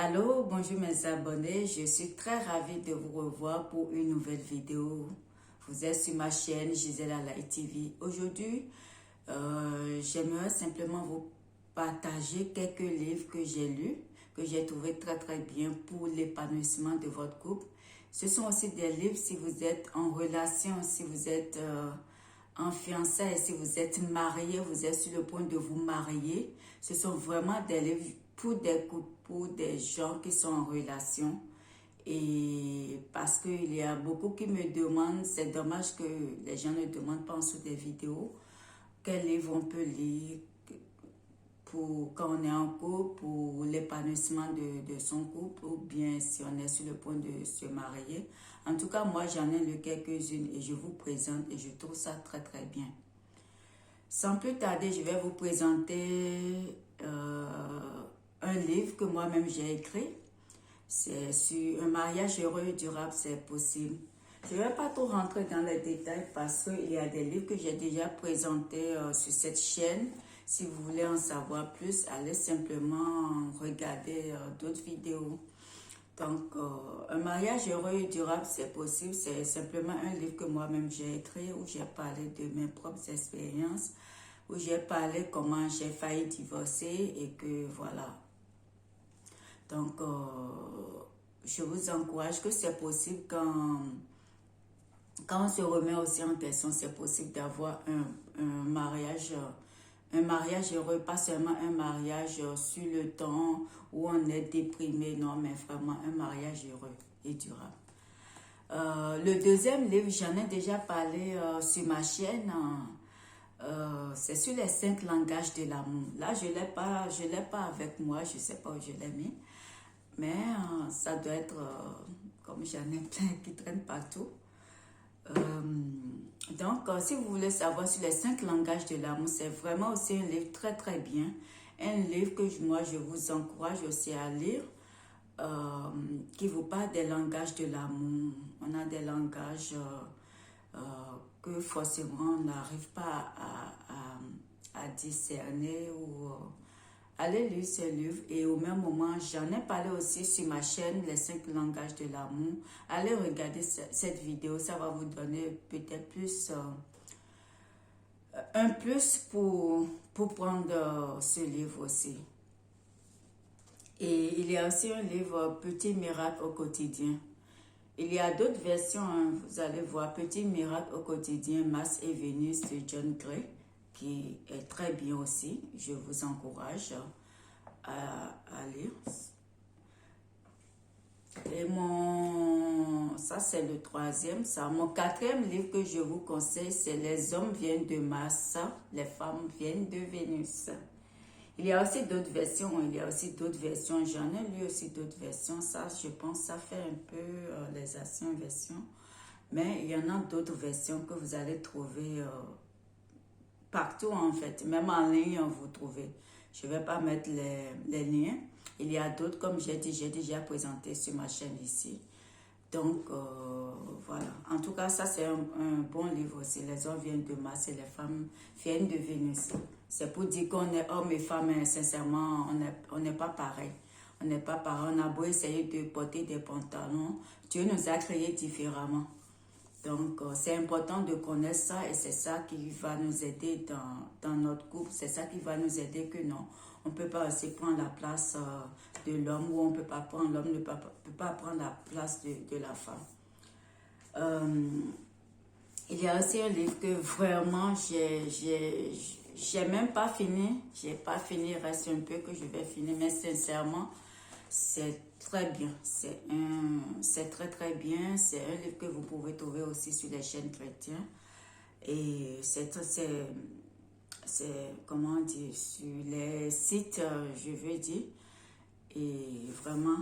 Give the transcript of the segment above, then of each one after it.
Allô, bonjour mes abonnés, je suis très ravie de vous revoir pour une nouvelle vidéo. Vous êtes sur ma chaîne Gisèle Alaï TV. Aujourd'hui, j'aimerais simplement vous partager quelques livres que j'ai lus, que j'ai trouvé très bien pour l'épanouissement de votre couple. Ce sont aussi des livres si vous êtes en relation, si vous êtes en fiançailles, si vous êtes marié, vous êtes sur le point de vous marier. Ce sont vraiment des livres pour des couples, pour des gens qui sont en relation. Et parce qu'il y a beaucoup qui me demandent, c'est dommage que les gens ne demandent pas en dessous des vidéos, quel livre on peut lire pour quand on est en couple, pour l'épanouissement de son couple, ou bien si on est sur le point de se marier. En tout cas, moi, j'en ai lu quelques-unes et je vous présente et je trouve ça très bien. Sans plus tarder, je vais vous présenter un livre que moi-même j'ai écrit. C'est sur un mariage heureux et durable, c'est possible. Je ne vais pas trop rentrer dans les détails parce qu'il y a des livres que j'ai déjà présentés sur cette chaîne. Si vous voulez en savoir plus, allez simplement regarder d'autres vidéos. Donc, un mariage heureux et durable, c'est possible. C'est simplement un livre que moi-même j'ai écrit où j'ai parlé de mes propres expériences, où j'ai parlé comment j'ai failli divorcer et que voilà. Donc, je vous encourage que c'est possible quand on se remet aussi en question, c'est possible d'avoir un mariage heureux, pas seulement un mariage sur le temps où on est déprimé, non, mais vraiment un mariage heureux et durable. Le deuxième livre, j'en ai déjà parlé sur ma chaîne, c'est sur les 5 langages de l'amour. Là, je l'ai pas avec moi, je ne sais pas où je l'ai mis, mais ça doit être, comme j'en ai plein qui traînent partout. Donc, si vous voulez savoir sur les 5 langages de l'amour, c'est vraiment aussi un livre très bien. Un livre que moi, je vous encourage aussi à lire, qui vous parle des langages de l'amour. On a des langages que forcément on n'arrive pas à discerner ou allez lire ce livre et au même moment, j'en ai parlé aussi sur ma chaîne, les 5 langages de l'amour. Allez regarder cette vidéo, ça va vous donner peut-être plus, un plus pour prendre ce livre aussi. Et il y a aussi un livre, Petit miracle au quotidien. Il y a d'autres versions, hein, vous allez voir, Petit miracle au quotidien, Mars et Vénus de John Gray, qui est très bien aussi. Je vous encourage à lire. Et ça c'est le 3e. Mon 4e livre que je vous conseille, c'est Les hommes viennent de Mars, les femmes viennent de Vénus. Il y a aussi d'autres versions, j'en ai lu aussi d'autres versions, ça je pense ça fait un peu les anciennes versions, mais il y en a d'autres versions que vous allez trouver partout en fait, même en ligne vous trouvez. Je ne vais pas mettre les liens, il y a d'autres comme j'ai dit, j'ai déjà présenté sur ma chaîne ici. Donc, voilà. En tout cas, ça, c'est un bon livre aussi. Les hommes viennent de Mars et les femmes viennent de Vénus. C'est pour dire qu'on est hommes et femmes, mais sincèrement, on n'est pas pareil. On n'est pas pareil. On a beau essayer de porter des pantalons. Dieu nous a créés différemment. Donc, c'est important de connaître ça et c'est ça qui va nous aider dans notre couple. C'est ça qui va nous aider que non. On ne peut pas aussi prendre la place de l'homme ou on peut pas prendre, l'homme ne peut pas prendre la place de la femme. Il y a aussi un livre que vraiment j'ai même pas fini. J'ai pas fini, il reste un peu que je vais finir, mais sincèrement, c'est très bien. C'est très bien. C'est un livre que vous pouvez trouver aussi sur les chaînes chrétiennes. Et c'est comment dire, sur les sites, je veux dire. Et vraiment,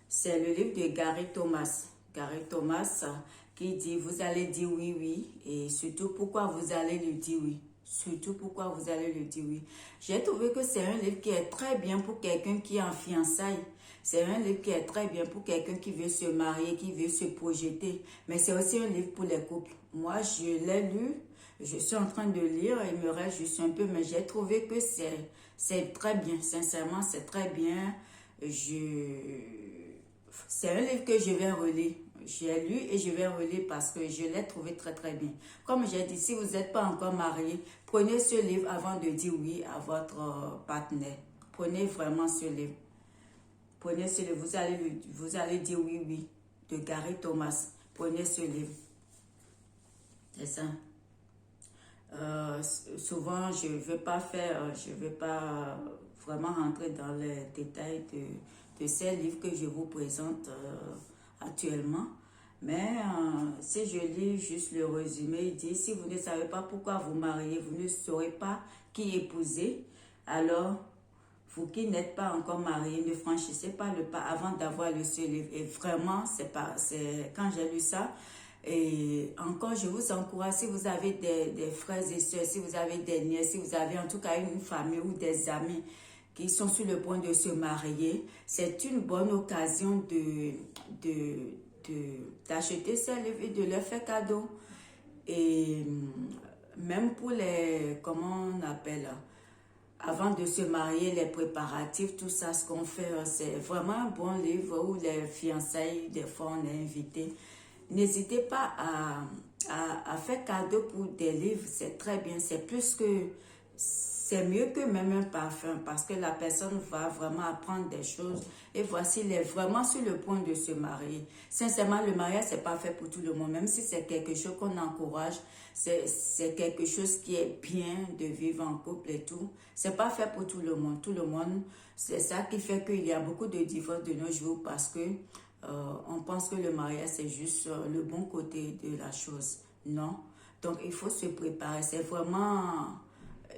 c'est le livre de Gary Thomas. Gary Thomas qui dit, vous allez dire oui. Et surtout, pourquoi vous allez le dire oui. Surtout, pourquoi vous allez le dire oui. J'ai trouvé que c'est un livre qui est très bien pour quelqu'un qui est en fiançailles. C'est un livre qui est très bien pour quelqu'un qui veut se marier, qui veut se projeter. Mais c'est aussi un livre pour les couples. Moi, je l'ai lu. Je suis en train de lire, il me reste juste un peu, mais j'ai trouvé que c'est très bien. Sincèrement, c'est très bien. c'est un livre que je vais relire. J'ai lu et je vais relire parce que je l'ai trouvé très très bien. Comme j'ai dit, si vous n'êtes pas encore marié, prenez ce livre avant de dire oui à votre partenaire. Prenez vraiment ce livre. Prenez ce livre. Vous allez dire oui, oui. De Gary Thomas. Prenez ce livre. C'est ça. Souvent, je ne vais pas vraiment rentrer dans les détails de ces livres que je vous présente actuellement. Mais si je lis juste le résumé, il dit, si vous ne savez pas pourquoi vous mariez, vous ne saurez pas qui épouser, alors vous qui n'êtes pas encore mariés, ne franchissez pas le pas avant d'avoir lu ce livre. Et vraiment, quand j'ai lu ça, et encore, je vous encourage, si vous avez des frères et sœurs, si vous avez des nièces, si vous avez en tout cas une famille ou des amis qui sont sur le point de se marier, c'est une bonne occasion d'acheter ce livre et de leur faire cadeau. Et même pour comment on appelle, avant de se marier, les préparatifs, tout ça, ce qu'on fait, c'est vraiment un bon livre où les fiançailles, des fois, on est invité. N'hésitez pas à faire cadeau pour des livres, c'est très bien, c'est mieux que même un parfum parce que la personne va vraiment apprendre des choses et voici, il est vraiment sur le point de se marier. Sincèrement, le mariage, c'est pas fait pour tout le monde, même si c'est quelque chose qu'on encourage, c'est quelque chose qui est bien de vivre en couple et tout. C'est pas fait pour tout le monde. Tout le monde, c'est ça qui fait qu'il y a beaucoup de divorces de nos jours parce que on pense que le mariage, c'est juste le bon côté de la chose. Non. Donc, il faut se préparer. C'est vraiment...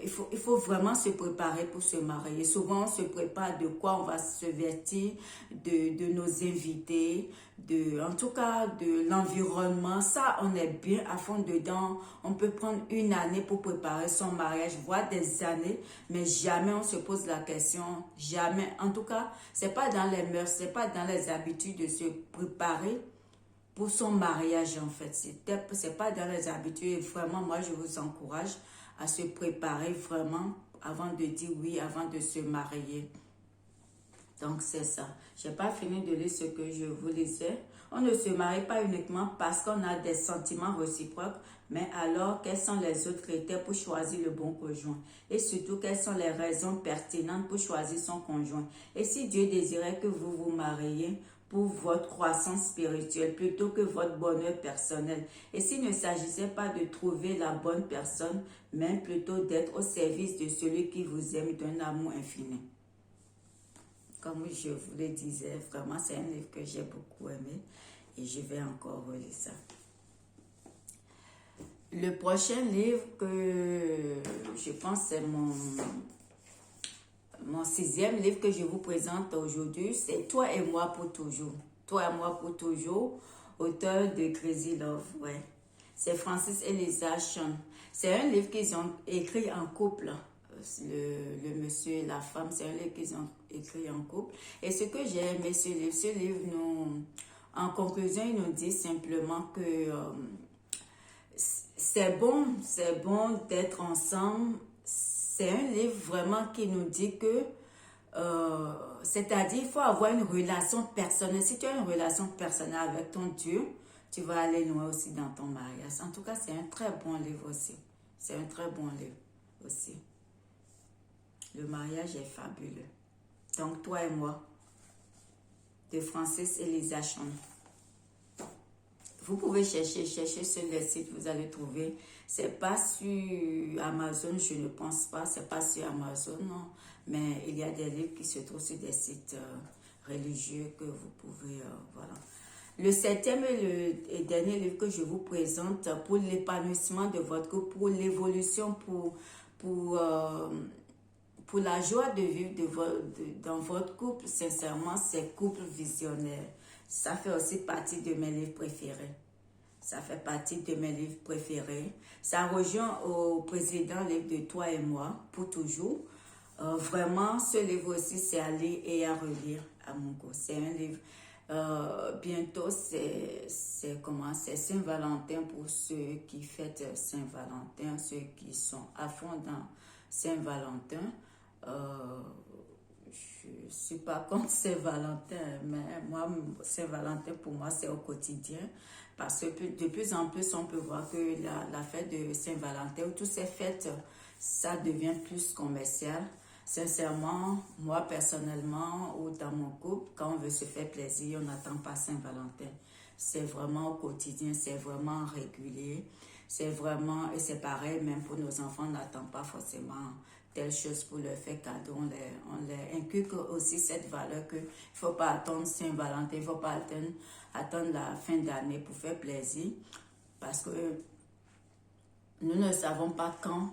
Il faut vraiment se préparer pour se marier. Souvent, on se prépare de quoi on va se vêtir, de nos invités, en tout cas de l'environnement. Ça, on est bien à fond dedans. On peut prendre une année pour préparer son mariage, voire des années, mais jamais on se pose la question. Jamais. En tout cas, c'est pas dans les mœurs, c'est pas dans les habitudes de se préparer pour son mariage en fait. C'est pas dans les habitudes. Et vraiment, moi, je vous encourage à se préparer vraiment avant de dire oui, avant de se marier. Donc, c'est ça. Je n'ai pas fini de lire ce que je vous lisais. On ne se marie pas uniquement parce qu'on a des sentiments réciproques, mais alors, quels sont les autres critères pour choisir le bon conjoint? Et surtout, quelles sont les raisons pertinentes pour choisir son conjoint? Et si Dieu désirait que vous vous mariez pour votre croissance spirituelle plutôt que votre bonheur personnel. Et s'il ne s'agissait pas de trouver la bonne personne, mais plutôt d'être au service de celui qui vous aime d'un amour infini. Comme je vous le disais, vraiment c'est un livre que j'ai beaucoup aimé et je vais encore relire ça. Le prochain livre que je pense c'est mon 6e livre que je vous présente aujourd'hui, c'est Toi et moi pour toujours. Toi et moi pour toujours, auteur de Crazy Love, ouais. C'est Francis et Lisa Shon. C'est un livre qu'ils ont écrit en couple. Le monsieur et la femme, c'est un livre qu'ils ont écrit en couple. Et ce que j'ai aimé, ce livre en conclusion, il nous dit simplement que c'est bon d'être ensemble. C'est un livre vraiment qui nous dit que, c'est-à-dire, il faut avoir une relation personnelle. Si tu as une relation personnelle avec ton Dieu, tu vas aller loin aussi dans ton mariage. En tout cas, c'est un très bon livre aussi. C'est un très bon livre aussi. Le mariage est fabuleux. Donc, Toi et moi, de Francis et Lisa Shon. Vous pouvez chercher sur les sites, vous allez trouver. C'est pas sur Amazon, je ne pense pas. C'est pas sur Amazon, non. Mais il y a des livres qui se trouvent sur des sites religieux que vous pouvez, voilà. Le 7e et le dernier livre que je vous présente pour l'épanouissement de votre couple, pour l'évolution, pour la joie de vivre dans votre couple, sincèrement, c'est Couple Visionnaire. Ça fait aussi partie de mes livres préférés. Ça fait partie de mes livres préférés. Ça rejoint au président livre de Toi et moi, pour toujours. Vraiment, ce livre aussi, c'est à lire et à relire à mon goût. C'est un livre... bientôt, c'est Saint-Valentin pour ceux qui fêtent Saint-Valentin, ceux qui sont à fond dans Saint-Valentin. je suis pas contre Saint-Valentin, mais moi, Saint-Valentin, pour moi, c'est au quotidien. Parce que de plus en plus, on peut voir que la fête de Saint-Valentin ou toutes ces fêtes, ça devient plus commercial. Sincèrement, moi, personnellement, ou dans mon couple, quand on veut se faire plaisir, on n'attend pas Saint-Valentin. C'est vraiment au quotidien, c'est vraiment régulier. C'est vraiment, et c'est pareil, même pour nos enfants, on n'attend pas forcément telle chose pour leur faire cadeau. On les inculque aussi cette valeur qu'il ne faut pas attendre Saint-Valentin, il ne faut pas attendre la fin d'année pour faire plaisir. Parce que nous ne savons pas quand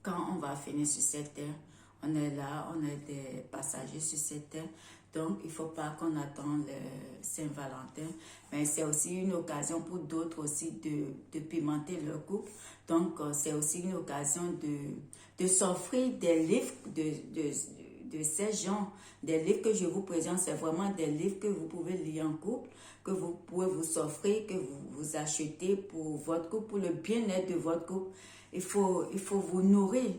on va finir sur cette terre. On est là, on est des passagers sur cette terre. Donc, il ne faut pas qu'on attende le Saint-Valentin. Mais c'est aussi une occasion pour d'autres aussi de pimenter leur couple. Donc, c'est aussi une occasion de s'offrir des livres de ces gens. Des livres que je vous présente, c'est vraiment des livres que vous pouvez lire en couple, que vous pouvez vous offrir, que vous achetez pour votre couple, pour le bien-être de votre couple. Il faut vous nourrir.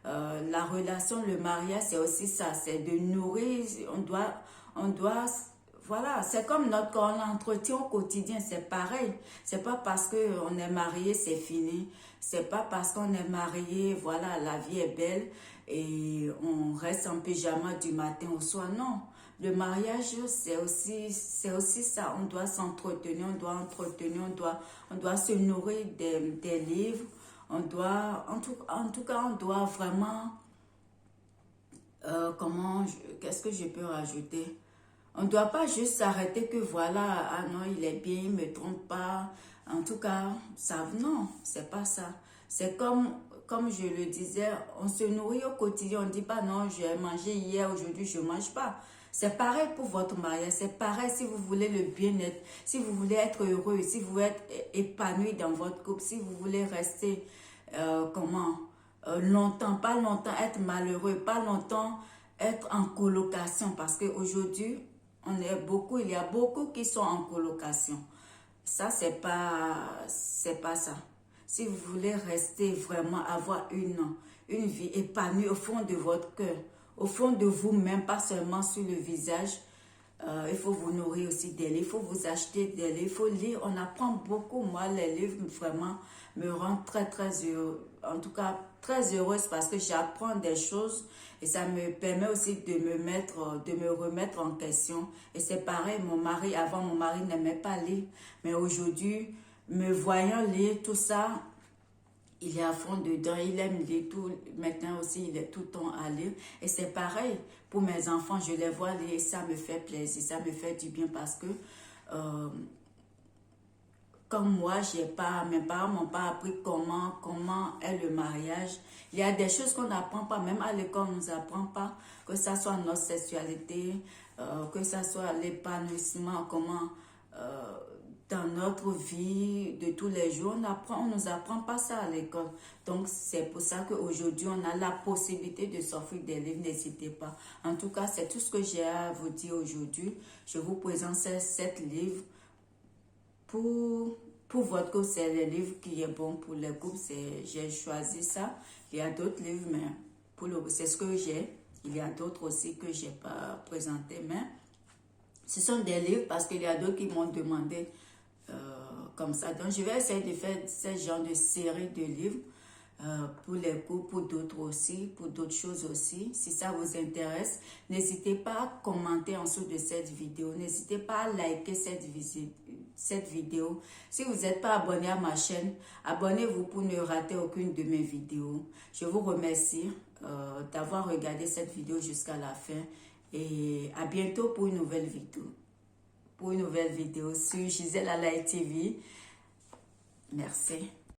La relation, le mariage, c'est aussi ça, c'est de nourrir, on doit, voilà, c'est comme notre corps, on l'entretient au quotidien, c'est pareil. C'est pas parce qu'on est marié, c'est fini. C'est pas parce qu'on est marié, voilà, la vie est belle et on reste en pyjama du matin au soir, non. Le mariage, c'est aussi ça, on doit s'entretenir, on doit entretenir, on doit se nourrir des livres. On doit, en tout cas, on doit vraiment, qu'est-ce que je peux rajouter? On ne doit pas juste s'arrêter que voilà, ah non, il est bien, il ne me trompe pas. En tout cas, ça, non, c'est pas ça. C'est comme je le disais, on se nourrit au quotidien, on ne dit pas non, j'ai mangé hier, aujourd'hui je ne mange pas. C'est pareil pour votre mariage, c'est pareil si vous voulez le bien-être, si vous voulez être heureux, si vous voulez être épanoui dans votre couple, si vous voulez rester, longtemps, pas longtemps être malheureux, pas longtemps être en colocation, parce qu'aujourd'hui, il y a beaucoup qui sont en colocation. Ça, c'est pas ça. Si vous voulez rester vraiment, avoir une vie épanouie au fond de votre cœur, au fond de vous-même, pas seulement sur le visage, il faut vous nourrir aussi des livres, il faut vous acheter des livres, il faut lire. On apprend beaucoup. Moi, les livres, vraiment, me rendent très, très heureux. En tout cas, très heureuse parce que j'apprends des choses et ça me permet aussi de me remettre en question. Et c'est pareil, avant, mon mari n'aimait pas lire. Mais aujourd'hui, me voyant lire tout ça, il est à fond dedans, il aime lire tout. Maintenant aussi, il est tout le temps à lire. Et c'est pareil pour mes enfants, je les vois lire et ça me fait plaisir, ça me fait du bien parce que comme moi, mes parents m'ont pas appris comment est le mariage. Il y a des choses qu'on n'apprend pas, même à l'école, on ne nous apprend pas, que ça soit notre sexualité, que ça soit l'épanouissement, dans notre vie de tous les jours, on ne nous apprend pas ça à l'école. Donc, c'est pour ça qu'aujourd'hui, on a la possibilité de s'offrir des livres. N'hésitez pas. En tout cas, c'est tout ce que j'ai à vous dire aujourd'hui. Je vous présente ces 7 livres. Pour votre couple, c'est le livre qui est bon pour le couple. J'ai choisi ça. Il y a d'autres livres, mais c'est ce que j'ai. Il y a d'autres aussi que je n'ai pas présenté, mais ce sont des livres parce qu'il y a d'autres qui m'ont demandé comme ça. Donc, je vais essayer de faire ce genre de série de livres pour les couples, pour d'autres aussi, pour d'autres choses aussi. Si ça vous intéresse, n'hésitez pas à commenter en dessous de cette vidéo. N'hésitez pas à liker cette vidéo. Si vous n'êtes pas abonné à ma chaîne, abonnez-vous pour ne rater aucune de mes vidéos. Je vous remercie d'avoir regardé cette vidéo jusqu'à la fin. Et à bientôt pour une nouvelle vidéo. Sur Gisèle à la TV. Merci.